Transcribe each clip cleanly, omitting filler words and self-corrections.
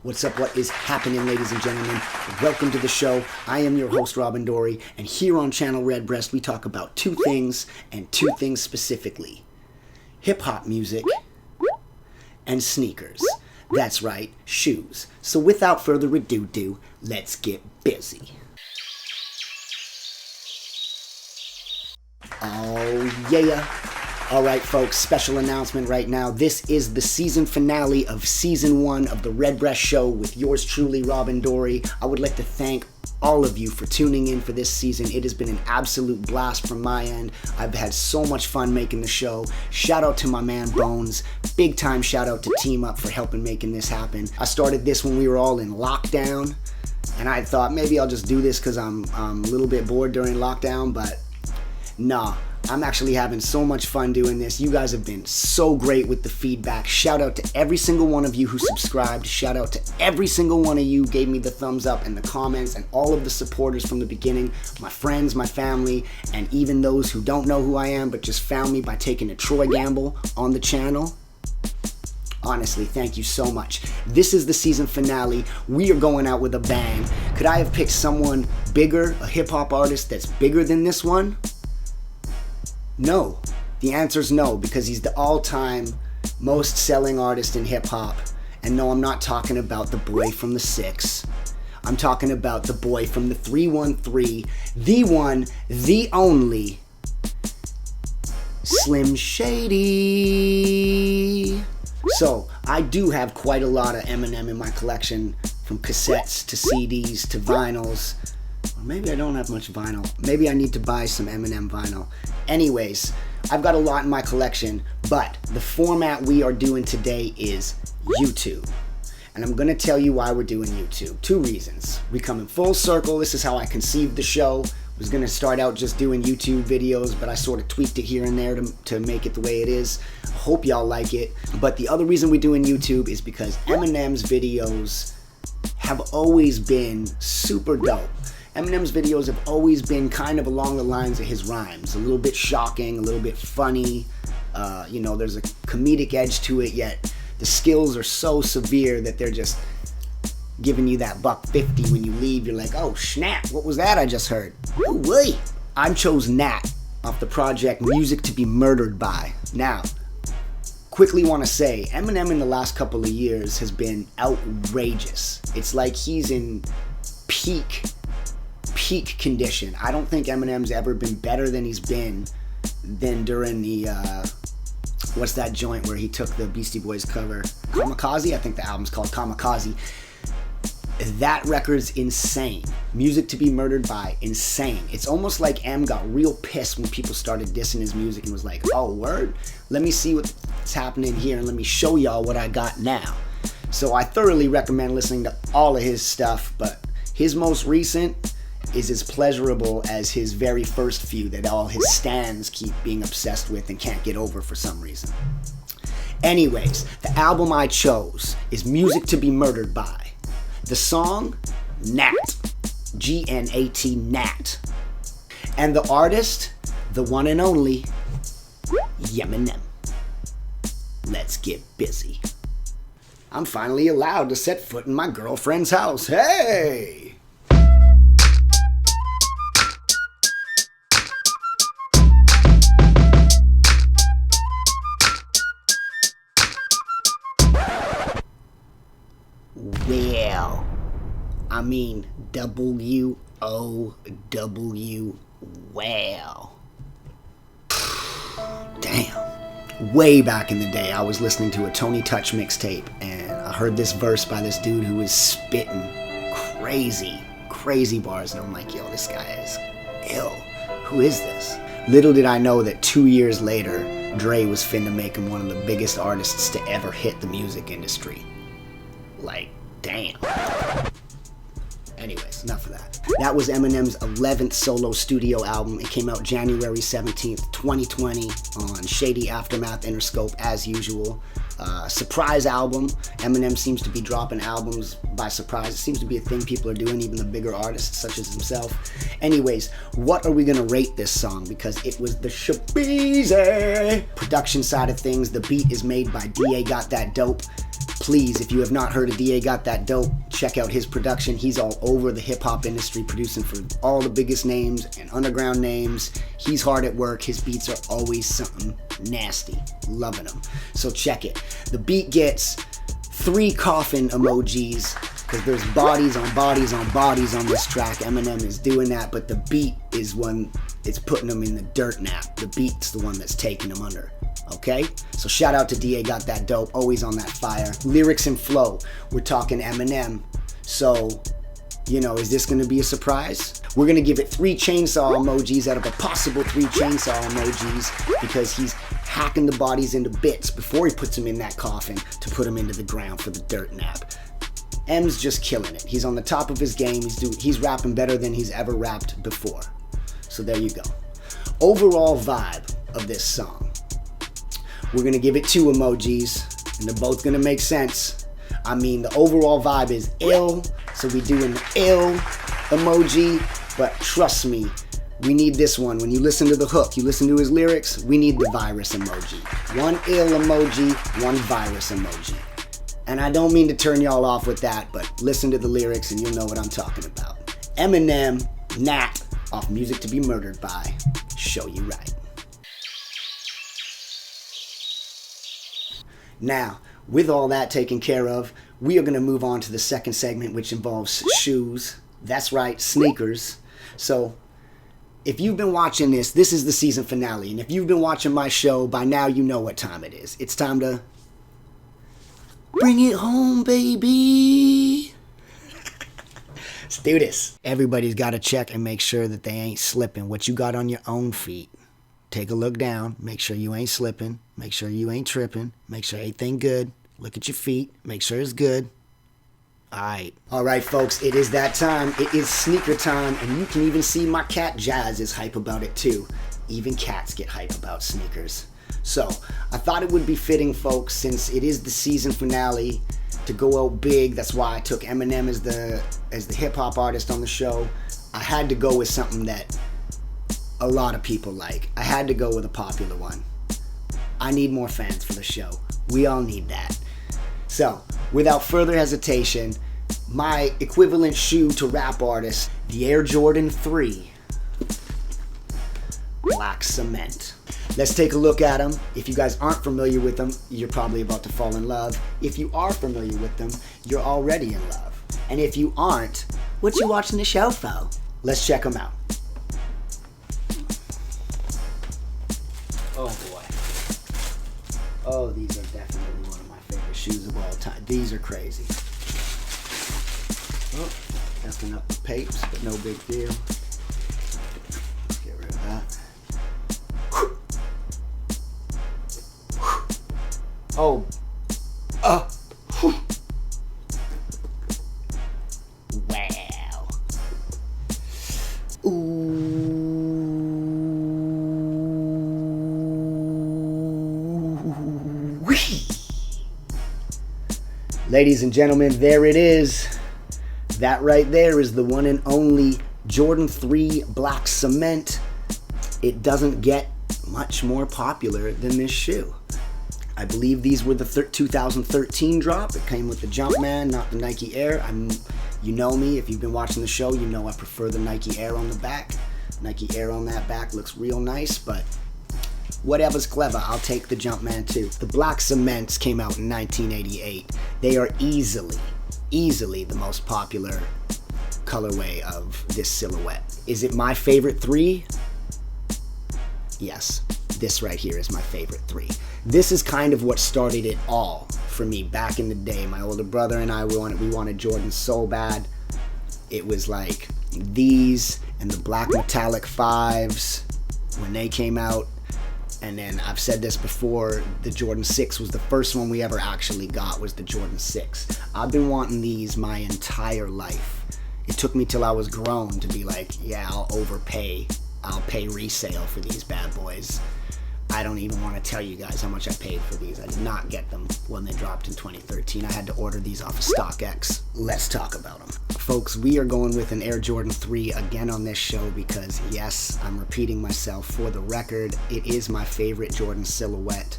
What's up? What is happening, ladies and gentlemen? Welcome to the show. I am your host, Robin Dory, and here on Channel Redbreast, we talk about two things, and two things specifically. Hip-hop music and sneakers. That's right, shoes. So without further ado, let's get busy. Oh yeah. Alright folks, special announcement right now. This is the season finale of season 1 of the Redbreast Show with yours truly, Robin Dory. I would like to thank all of you for tuning in for this season. It has been an absolute blast from my end. I've had so much fun making the show. Shout out to my man Bones. Big time shout out to Team Up for helping making this happen. I started this when we were all in lockdown, and I thought maybe I'll just do this because I'm a little bit bored during lockdown, but nah. I'm actually having so much fun doing this. You guys have been so great with the feedback. Shout out to every single one of you who subscribed. Shout out to every single one of you who gave me the thumbs up and the comments, and all of the supporters from the beginning. My friends, my family, and even those who don't know who I am but just found me by taking a Troy gamble on the channel. Honestly, thank you so much. This is the season finale. We are going out with a bang. Could I have picked someone bigger, a hip-hop artist that's bigger than this one? No. The answer is no, because he's the all-time most selling artist in hip-hop. And no, I'm not talking about the boy from the 6. I'm talking about the boy from the 313, the one, the only, Slim Shady. So, I do have quite a lot of Eminem in my collection, from cassettes to CDs to vinyls. Or maybe I don't have much vinyl. Maybe I need to buy some Eminem vinyl. Anyways, I've got a lot in my collection, but the format we are doing today is YouTube. And I'm going to tell you why we're doing YouTube. 2 reasons. We come in full circle. This is how I conceived the show. I was going to start out just doing YouTube videos, but I sort of tweaked it here and there to make it the way it is. I hope y'all like it. But the other reason we're doing YouTube is because Eminem's videos have always been super dope. Eminem's videos have always been kind of along the lines of his rhymes. A little bit shocking, a little bit funny. There's a comedic edge to it, yet the skills are so severe that they're just giving you that $1.50 when you leave. You're like, oh snap, what was that I just heard? Ooh, wait. I chose Nat off the project Music to Be Murdered By. Now, quickly want to say, Eminem in the last couple of years has been outrageous. It's like he's in peak condition. I don't think Eminem's ever been better than he's been than during the what's that joint where he took the Beastie Boys cover, Kamikaze? I think the album's called Kamikaze. That record's insane. Music to Be Murdered By, insane. It's almost like M got real pissed when people started dissing his music and was like, oh word, let me see what's happening here and let me show y'all what I got now. So I thoroughly recommend listening to all of his stuff, but his most recent is as pleasurable as his very first few that all his stans keep being obsessed with and can't get over for some reason. Anyways, the album I chose is Music to Be Murdered By. The song, Nat. G-N-A-T, Nat. And the artist, the one and only, Eminem. Let's get busy. I'm finally allowed to set foot in my girlfriend's house. Hey! Well, I mean W-O-W, well. Damn. Way back in the day, I was listening to a Tony Touch mixtape, and I heard this verse by this dude who was spitting crazy bars, and I'm like, yo, this guy is ill. Who is this? Little did I know that 2 years later, Dre was finna make him one of the biggest artists to ever hit the music industry. Like, damn. Anyways, enough of that. That was Eminem's 11th solo studio album. It came out January 17th, 2020 on Shady Aftermath Interscope as usual. Surprise album. Eminem seems to be dropping albums by surprise. It seems to be a thing people are doing, even the bigger artists such as himself. Anyways, what are we gonna rate this song? Because it was the shabeezy. Production side of things, the beat is made by DA Got That Dope. Please, if you have not heard of DA Got That Dope, check out his production. He's all over the hip-hop industry, producing for all the biggest names and underground names. He's hard at work. His beats are always something nasty. Loving them. So check it. The beat gets 3 coffin emojis, because there's bodies on bodies on bodies on this track. Eminem is doing that, but the beat is one, it's putting them in the dirt nap. The beat's the one that's taking them under. Okay? So shout out to DA Got That Dope, always on that fire. Lyrics and flow, we're talking Eminem. So, you know, is this going to be a surprise? We're going to give it 3 chainsaw emojis out of a possible 3 chainsaw emojis, because he's hacking the bodies into bits before he puts them in that coffin to put them into the ground for the dirt nap. M's just killing it. He's on the top of his game. He's rapping better than he's ever rapped before. So there you go. Overall vibe of this song. We're going to give it 2 emojis, and they're both going to make sense. I mean, the overall vibe is ill, so we do an ill emoji, but trust me, we need this one. When you listen to the hook, you listen to his lyrics, we need the virus emoji. 1 ill emoji, 1 virus emoji. And I don't mean to turn y'all off with that, but listen to the lyrics and you'll know what I'm talking about. Eminem, Nat, off Music to Be Murdered By. Show you right. Now, with all that taken care of, we are going to move on to the second segment, which involves shoes. That's right, sneakers. So, if you've been watching this is the season finale. And if you've been watching my show, by now you know what time it is. It's time to bring it home, baby. Let's do this. Everybody's got to check and make sure that they ain't slipping. What you got on your own feet. Take a look down. Make sure you ain't slipping. Make sure you ain't tripping. Make sure everything good. Look at your feet. Make sure it's good. All right, folks, it is that time. It is sneaker time, and you can even see my cat Jazz is hype about it too. Even cats get hype about sneakers. So, I thought it would be fitting, folks, since it is the season finale, to go out big. That's why I took Eminem as the hip-hop artist on the show. I had to go with something that a lot of people like. I had to go with a popular one. I need more fans for the show. We all need that. So, without further hesitation, my equivalent shoe to rap artist, the Air Jordan 3 Black Cement. Let's take a look at them. If you guys aren't familiar with them, you're probably about to fall in love. If you are familiar with them, you're already in love. And if you aren't, what you watching the show for? Let's check them out. Oh boy. Oh, these are definitely one of my favorite shoes of all time. These are crazy. Oh, effing up the papes, but no big deal. Let's get rid of that. Oh. Wow. Ooh. Ladies and gentlemen, there it is. That right there is the one and only Jordan 3 Black Cement. It doesn't get much more popular than this shoe. I believe these were the 2013 drop. It came with the Jumpman, not the Nike Air. You know me, if you've been watching the show, you know I prefer the Nike Air on the back. Nike Air on that back looks real nice, but whatever's clever, I'll take the Jumpman too. The Black Cements came out in 1988. They are easily the most popular colorway of this silhouette. Is it my favorite 3? Yes, this right here is my favorite 3. This is kind of what started it all for me back in the day. My older brother and I, we wanted Jordans so bad. It was like these and the black metallic 5s when they came out. And then I've said this before, the Jordan 6 was the first one we ever actually got, was the Jordan 6. I've been wanting these my entire life. It took me till I was grown to be like, yeah, I'll overpay. I'll pay resale for these bad boys. I don't even want to tell you guys how much I paid for these. I did not get them when they dropped in 2013. I had to order these off of StockX. Let's talk about them. Folks, we are going with an Air Jordan 3 again on this show because, yes, I'm repeating myself. For the record, it is my favorite Jordan silhouette.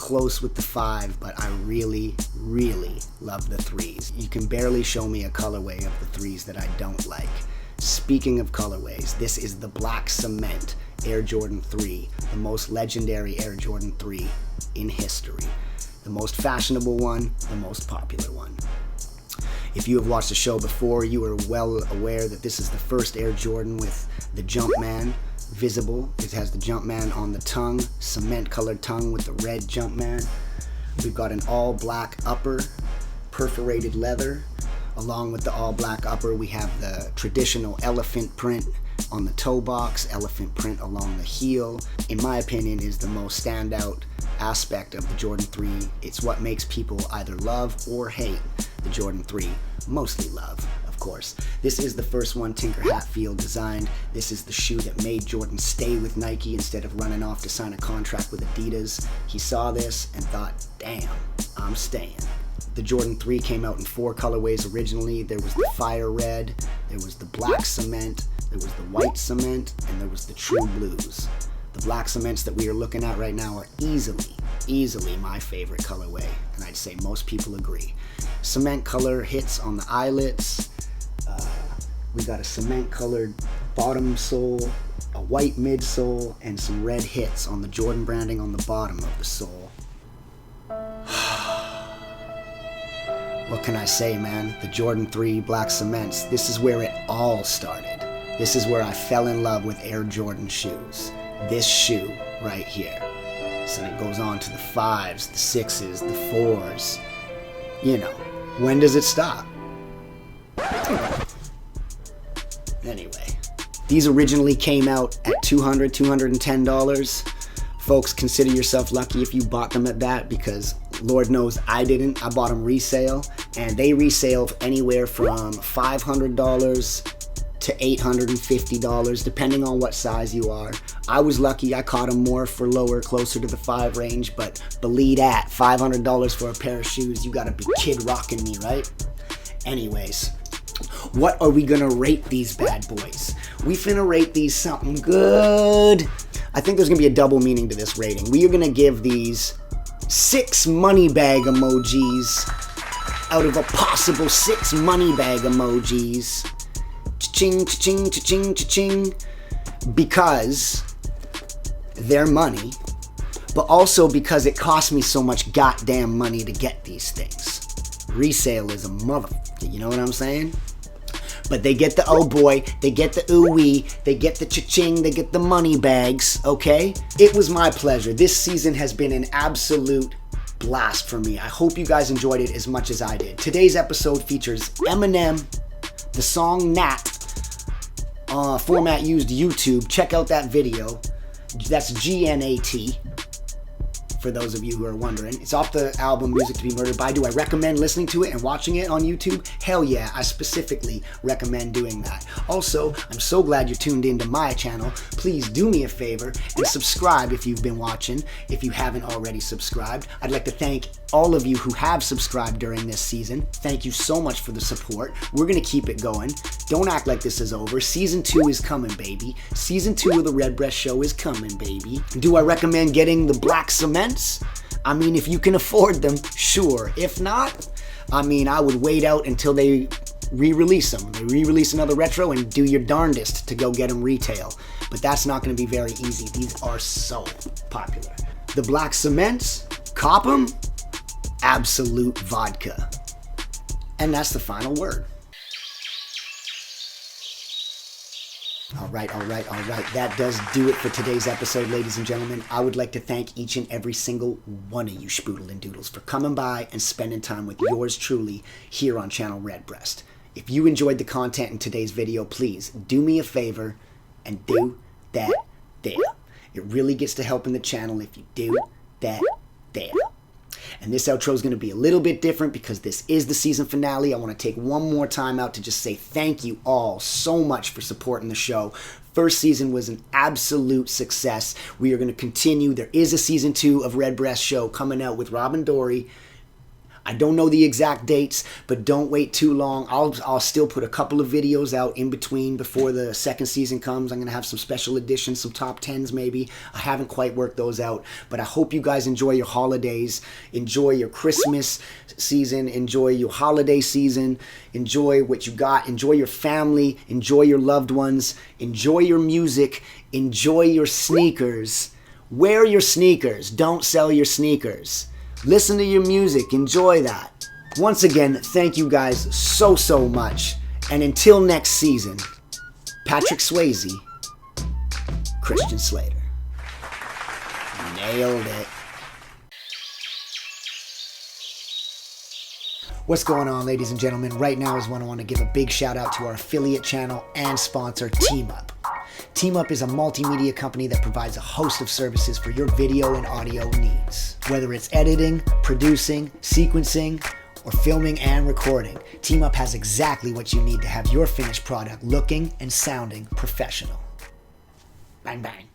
close with the 5, but I really, really love the 3s. You can barely show me a colorway of the 3s that I don't like. Speaking of colorways, this is the Black Cement Air Jordan 3, the most legendary Air Jordan 3 in history. The most fashionable one, the most popular one. If you have watched the show before, you are well aware that this is the first Air Jordan with the Jumpman visible. It has the Jumpman on the tongue, cement colored tongue with the red Jumpman. We've got an all black upper, perforated leather. Along with the all black upper, we have the traditional elephant print on the toe box, elephant print along the heel. In my opinion, is the most standout aspect of the Jordan 3. It's what makes people either love or hate the Jordan 3. Mostly love, of course. This is the first one Tinker Hatfield designed. This is the shoe that made Jordan stay with Nike instead of running off to sign a contract with Adidas. He saw this and thought, damn, I'm staying. The Jordan 3 came out in 4 colorways originally. There was the fire red, there was the black cement, there was the white cement, and there was the true blues. The black cements that we are looking at right now are easily my favorite colorway, and I'd say most people agree. Cement color hits on the eyelets. We got a cement colored bottom sole, a white midsole, and some red hits on the Jordan branding on the bottom of the sole. What can I say, man? The Jordan 3 Black Cements, this is where it all started. This is where I fell in love with Air Jordan shoes. This shoe right here. So it goes on to the 5s, the 6s, the 4s. You know, when does it stop? Anyway, these originally came out at $200, $210. Folks, consider yourself lucky if you bought them at that, because Lord knows I didn't. I bought them resale, and they resale anywhere from $500 to $850, depending on what size you are. I was lucky I caught them more for lower, closer to the 5 range, but believe that, $500 for a pair of shoes, you gotta be kid rocking me, right? Anyways, what are we gonna rate these bad boys? We finna rate these something good. I think there's gonna be a double meaning to this rating. We are gonna give these 6 money bag emojis out of a possible 6 money bag emojis. Cha-ching, cha-ching, cha-ching, cha-ching. Because they're money, but also because it cost me so much goddamn money to get these things. Resale is a motherfucker, you know what I'm saying? But they get the oh boy, they get the ooh-wee, they get the cha-ching, they get the money bags, okay? It was my pleasure. This season has been an absolute blast for me. I hope you guys enjoyed it as much as I did. Today's episode features Eminem, the song Nat, format used YouTube. Check out that video. That's G-N-A-T. For those of you who are wondering. It's off the album Music to Be Murdered By. Do I recommend listening to it and watching it on YouTube? Hell yeah, I specifically recommend doing that. Also, I'm so glad you're tuned into my channel. Please do me a favor and subscribe if you've been watching, if you haven't already subscribed. I'd like to thank all of you who have subscribed during this season. Thank you so much for the support. We're going to keep it going. Don't act like this is over. Season 2 is coming, baby. Season 2 of the Red Breast Show is coming, baby. Do I recommend getting the black cements? I mean, if you can afford them, sure. If not, I mean, I would wait out until they re-release them. They re-release another retro and do your darndest to go get them retail. But that's not going to be very easy. These are so popular. The black cements, cop them, absolute vodka. And that's the final word. All right. That does do it for today's episode, ladies and gentlemen. I would like to thank each and every single one of you Spoodle and Doodles for coming by and spending time with yours truly here on Channel Redbreast. If you enjoyed the content in today's video, please do me a favor and do that there. It really gets to helping the channel if you do that there. And this outro is going to be a little bit different because this is the season finale. I want to take one more time out to just say thank you all so much for supporting the show. First season was an absolute success. We are going to continue. There is a season 2 of Red Breast Show coming out with Robin Dory. I don't know the exact dates, but don't wait too long. I'll still put a couple of videos out in between before the second season comes. I'm going to have some special editions, some top 10s maybe. I haven't quite worked those out, but I hope you guys enjoy your holidays, enjoy your Christmas season, enjoy your holiday season, enjoy what you got, enjoy your family, enjoy your loved ones, enjoy your music, enjoy your sneakers. Wear your sneakers, don't sell your sneakers. Listen to your music, enjoy that. Once again, thank you guys so much. And until next season, Patrick Swayze, Christian Slater. Nailed it. What's going on, ladies and gentlemen? Right now is when I want to give a big shout out to our affiliate channel and sponsor, TeamUp. TeamUp is a multimedia company that provides a host of services for your video and audio needs. Whether it's editing, producing, sequencing, or filming and recording, TeamUp has exactly what you need to have your finished product looking and sounding professional. Bang, bang.